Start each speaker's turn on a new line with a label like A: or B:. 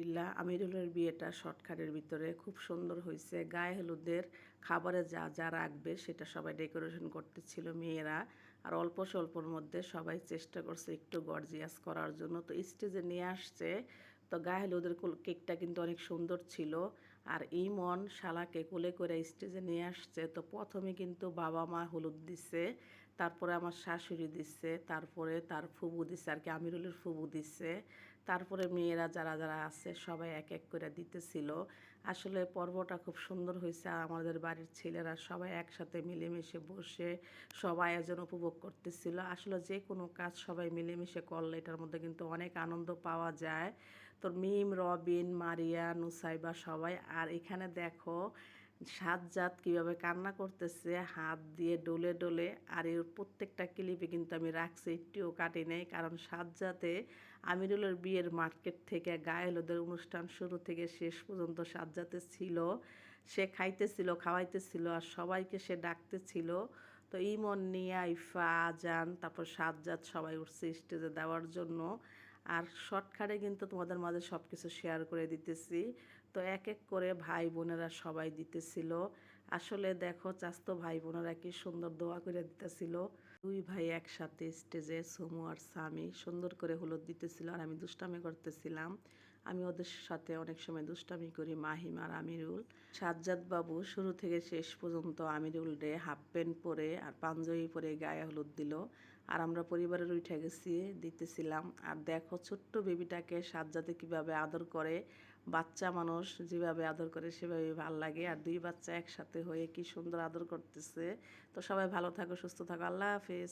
A: আলহামদুলিল্লাহ আমিরুলের বিয়েটা শর্টকাটের ভিতরে খুব সুন্দর হয়েছে। গায়ে হলুদের খাবারে যা যা রাখবে সেটা সবাই ডেকোরেশন করতেছিল মেয়েরা। আর অল্প স্বল্পর মধ্যে সবাই চেষ্টা করছে একটু গর্জিয়াস করার জন্য। তো স্টেজে নিয়ে আসছে। তো গায়ে হলুদের কেকটা কিন্তু অনেক সুন্দর ছিল। আর ইমন শালাকে কোলে করে স্টেজে নিয়ে আসছে। তো প্রথমে কিন্তু বাবা মা হলুদ দিছে, তারপরে আমার শাশুড়ি দিচ্ছে, তারপরে তার ফুবু দিচ্ছে আর কি, আমিরুলের ফুবু দিচ্ছে, তারপরে মেয়েরা যারা যারা আছে সবাই এক এক করে দিতেছিল। আসলে পর্বটা খুব সুন্দর হয়েছে। আর আমাদের বাড়ির ছেলেরা সবাই একসাথে মিলেমিশে বসে সব আয়োজন উপভোগ করতেছিল। আসলে যে কোনো কাজ সবাই মিলেমিশে করলে এটার মধ্যে কিন্তু অনেক আনন্দ পাওয়া যায়। তো মিম, রবিন, মারিয়া, নুসাইবা সবাই। আর এখানে দেখো সাজ্জাদ কীভাবে কান্না করতেছে হাত দিয়ে ডলে ডলে। আর এর প্রত্যেকটা ক্লিপে কিন্তু আমি রাখছি, একটিও কাটি নেই, কারণ সাজ্জাদে আমিরুলের বিয়ের মার্কেট থেকে গায়ে হলুদের অনুষ্ঠান শুরু থেকে শেষ পর্যন্ত সাজ্জাদে ছিল। সে খাইতেছিল, খাওয়াইতেছিল, আর সবাইকে সে ডাকতেছিল। তো ইমন, নিয়া, ইফা, আজান, তারপর সাজ্জাদ সবাই উঠছে স্টেজে দেওয়ার জন্য। আর শর্টকাটে কিন্তু তোমাদের মাঝে সব কিছু শেয়ার করে দিতেছি। তো এক এক করে ভাই বোনেরা সবাই দিতেছিল। আসলে দেখো চাস্তো ভাই বোনেরা কি সুন্দর দোয়া করে দিতেছিল। দুই ভাই একসাথে স্টেজে সুমু আর সামি সুন্দর করে হলুদ দিতেছিল, আর আমি দুষ্টামি করতেছিলাম। আমি ওদের সাথে অনেক সময় দুষ্টামি করি, মাহিম আর আমিরুল। সাজ্জাদ বাবু শুরু থেকে শেষ পর্যন্ত আমিরুল রে হাফ প্যান্ট পরে আর পাঞ্জাবি পরে গায়ে হলুদ দিল। আর আমরা পরিবারের উঠে গেছি, দিতেছিলাম। আর দেখো ছোট্ট বেবিটাকে সাজ্জাদে কিভাবে আদর করে। বাচ্চা মানুষ যেভাবে আদর করে সেভাবে ভাল লাগে। আর দুই বাচ্চা একসাথে হয়ে কি সুন্দর আদর করতেছে। তো সবাই ভালো থাকো, সুস্থ থাকো, আল্লাহ হাফেজ।